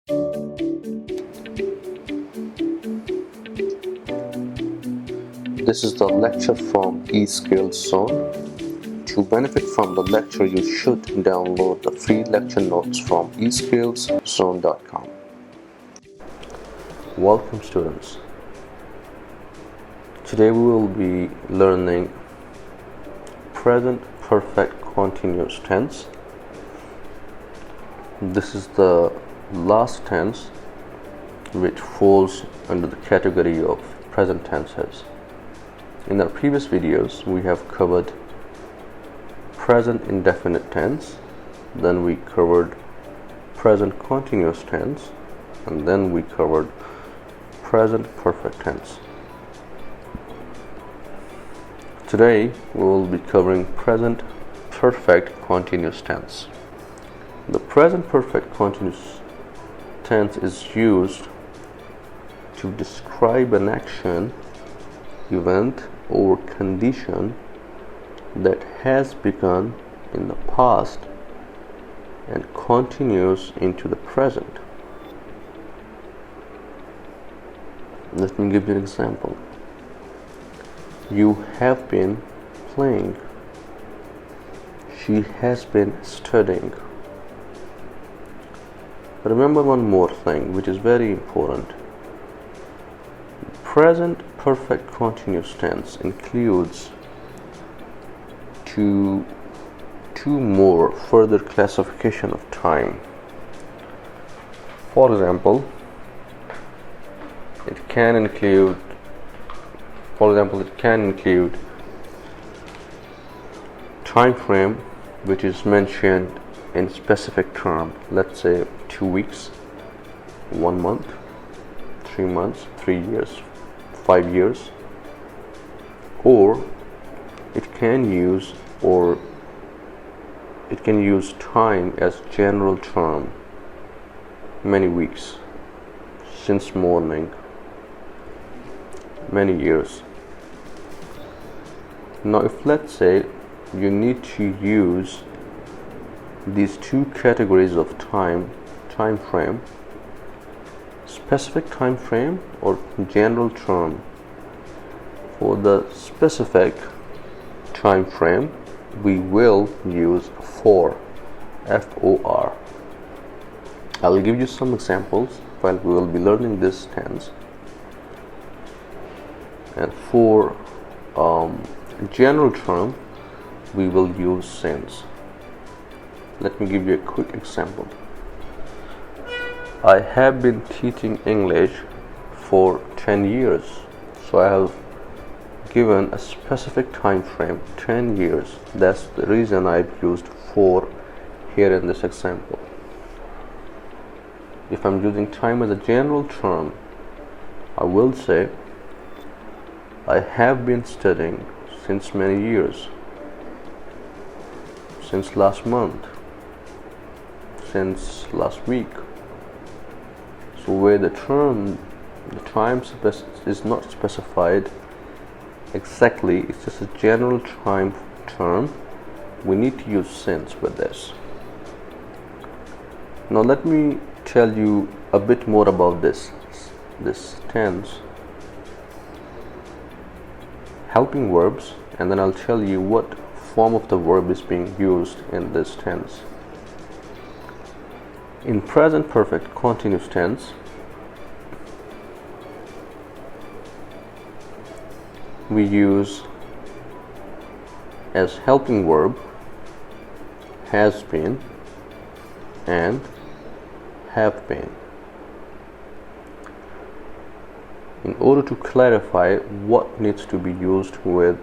This is the lecture from eSkills Zone. To benefit from the lecture, you should download the free lecture notes from eskillszone.com. Welcome, students. Today we will be learning present perfect continuous tense. This is the last tense which falls under the category of present tenses. In our previous videos, we have covered present indefinite tense, then we covered present continuous tense, and then we covered present perfect tense. Today, we will be covering present perfect continuous tense. The present perfect continuous tense is used to describe an action, event, or condition that has begun in the past and continues into the present. Let me give you an example. You have been playing. She has been studying. Remember one more thing which is very important. Present perfect continuous tense includes two more further classification of time. For example, it can include time frame which is mentioned in specific term. Let's say 2 weeks, 1 month, 3 months, 3 years, 5 years, or it can use time as general term, many weeks, since morning, many years. Now if let's say you need to use these two categories of time frame, specific time frame or general term. For the specific time frame, we will use for, F-O-R. I will give you some examples while we will be learning this tense. And for general term, we will use since. Let me give you a quick example. I have been teaching English for 10 years. So I have given a specific time frame, 10 years. That's the reason I've used for here in this example. If I'm using time as a general term, I will say I have been studying since many years, since last month, since last week. So where the time is not specified exactly, it's just a general time term, we need to use since with this. Now let me tell you a bit more about this tense. Helping verbs, and then I'll tell you what form of the verb is being used in this tense. In present perfect continuous tense, we use as helping verb has been and have been. In order to clarify what needs to be used with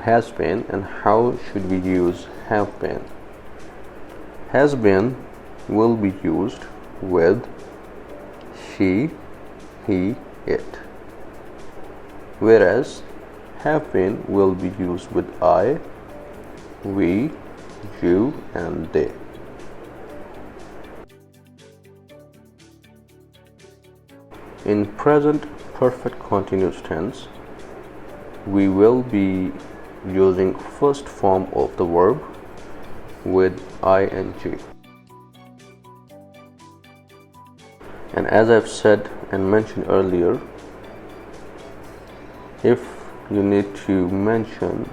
has been and how should we use have been. Has been will be used with she, he, it, whereas have been will be used with I, we, you, and they. In present perfect continuous tense, we will be using first form of the verb with ing. And as I've said and mentioned earlier, if you need to mention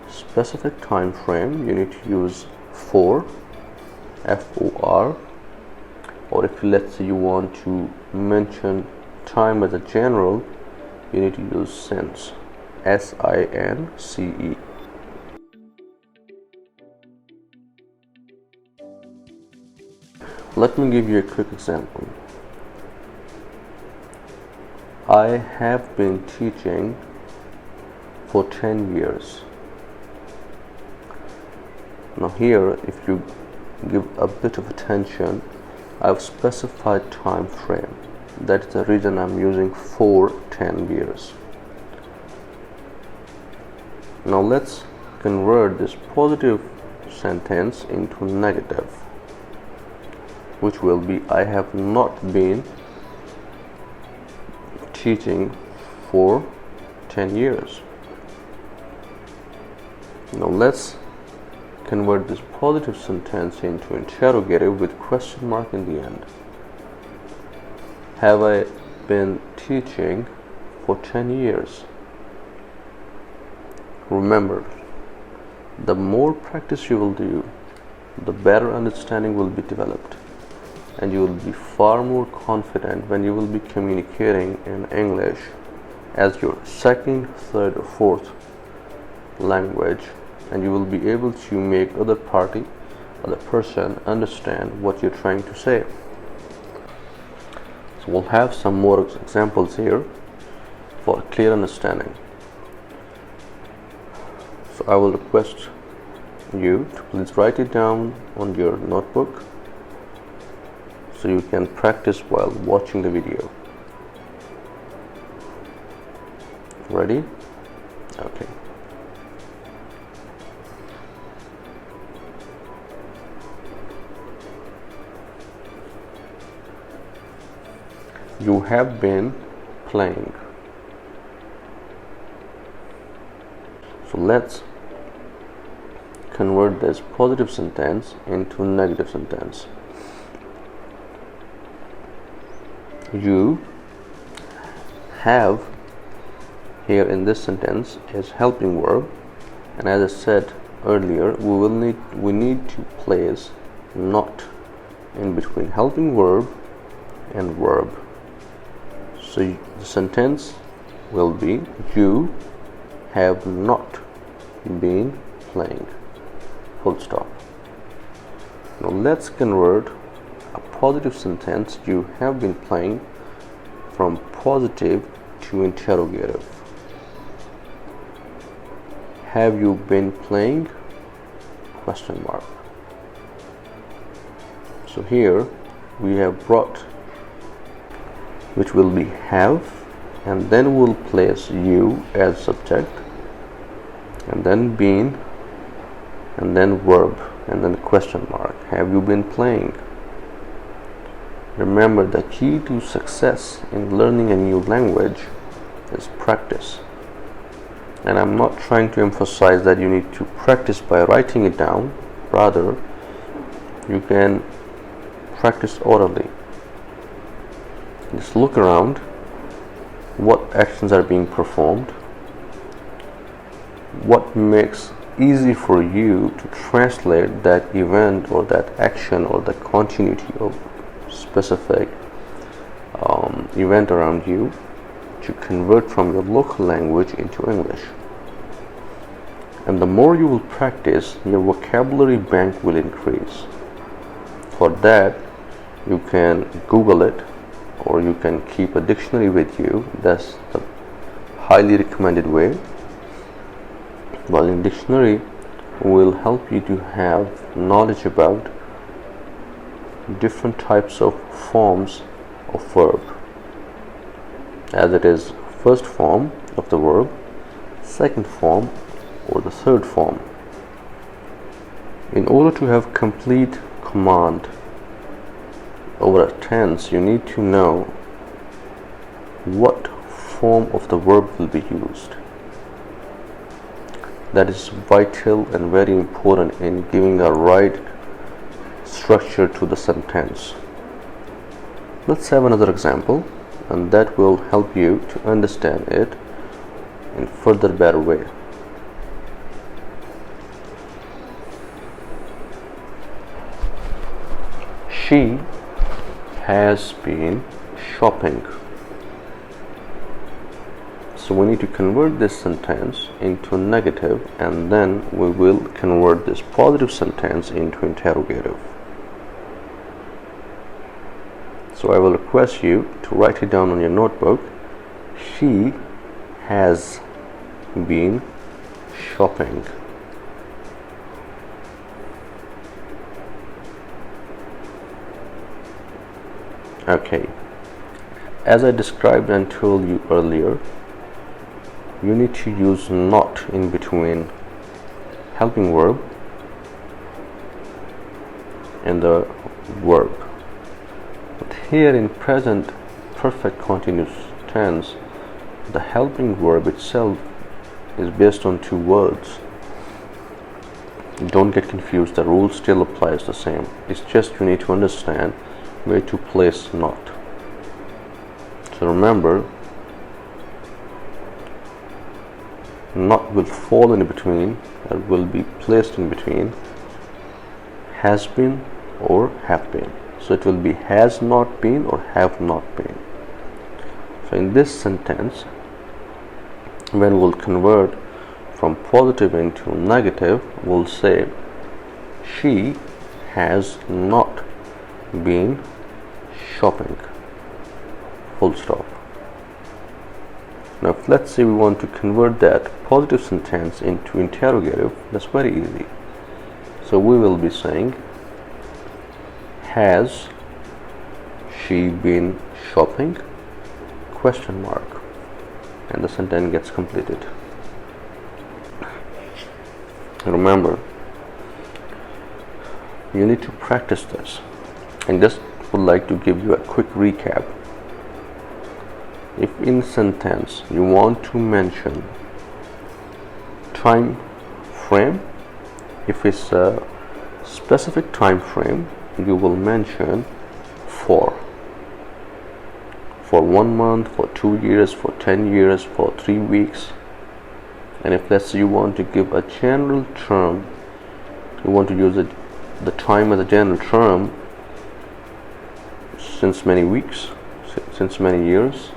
specific time frame, you need to use for, F-O-R, or if let's say you want to mention time as a general, you need to use since, S-I-N-C-E. Let me give you a quick example. I have been teaching for 10 years. Now here, if you give a bit of attention, I've specified time frame. That is the reason I'm using for 10 years. Now let's convert this positive sentence into negative, which will be I have not been teaching for 10 years. Now let's convert this positive sentence into interrogative with question mark in the end. Have I been teaching for 10 years? Remember, the more practice you will do, the better understanding will be developed, and you will be far more confident when you will be communicating in English as your second, third, or fourth language, and you will be able to make other person understand what you're trying to say. So we'll have some more examples here for clear understanding. So I will request you to please write it down on your notebook so you can practice while watching the video. Ready? Okay. You have been playing. So let's convert this positive sentence into negative sentence. You have here in this sentence is helping verb, and as I said earlier, we need to place not in between helping verb and verb. So the sentence will be you have not been playing, full stop. Now let's convert a positive sentence you have been playing from positive to interrogative. Have you been playing? Question mark. So here we have brought, which will be have, and then we'll place you as subject, and then been, and then verb, and then question mark. Have you been playing? Remember, the key to success in learning a new language is practice. And I'm not trying to emphasize that you need to practice by writing it down. Rather, you can practice orally. Just look around what actions are being performed, what makes easy for you to translate that event or that action or the continuity of specific event around you to convert from your local language into English. And the more you will practice, your vocabulary bank will increase. For that, you can Google it, or you can keep a dictionary with you. That's the highly recommended way. While in dictionary will help you to have knowledge about different types of forms of verb, as it is first form of the verb, second form, or the third form. In order to have complete command over a tense, you need to know what form of the verb will be used. That is vital and very important in giving a right structure to the sentence. Let's have another example, and that will help you to understand it in further better way. She has been shopping. So we need to convert this sentence into negative, and then we will convert this positive sentence into interrogative. So I will request you to write it down on your notebook. She has been shopping. Okay, as I described and told you earlier, you need to use not in between helping verb and the verb. But here in present perfect continuous tense, the helping verb itself is based on two words. Don't get confused, the rule still applies the same. It's just you need to understand where to place not. So remember, not will fall in between, or will be placed in between has been or have been. So it will be has not been or have not been. So in this sentence, when we'll convert from positive into negative, we'll say she has not been shopping. Full stop. Now if let's say we want to convert that positive sentence into interrogative, that's very easy. So we will be saying, has she been shopping? Question mark. And the sentence gets completed. Remember, you need to practice this. And just would like to give you a quick recap. If in sentence you want to mention time frame, if it's a specific time frame, you will mention for 1 month, for 2 years, for 10 years, for 3 weeks. And if let's say you want to give a general term, you want to use the time as a general term, since many weeks, since many years,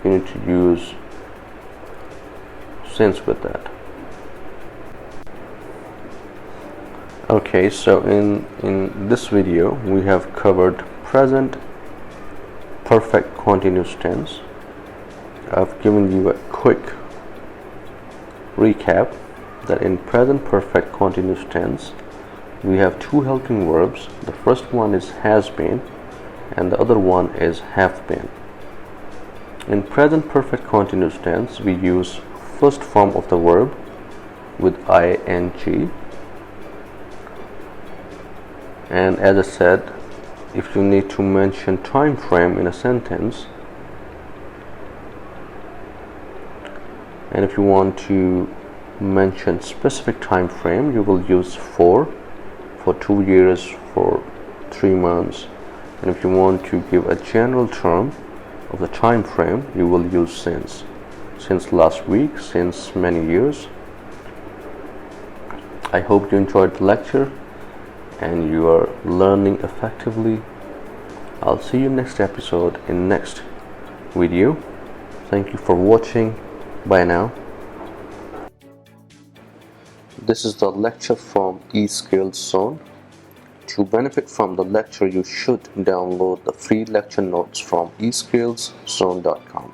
you need to use since with that. Okay, so in this video we have covered present perfect continuous tense. I've given you a quick recap that in present perfect continuous tense we have two helping verbs. The first one is has been and the other one is have been. In present perfect continuous tense, we use first form of the verb with ing. And as I said, if you need to mention time frame in a sentence, and if you want to mention specific time frame, you will use for 2 years, for 3 months. And if you want to give a general term of the time frame, you will use since last week, since many years. I hope you enjoyed the lecture and you are learning effectively. I'll see you next episode in next video. Thank you for watching. Bye now. This is the lecture from eSkills Zone. To benefit from the lecture, you should download the free lecture notes from eskillszone.com.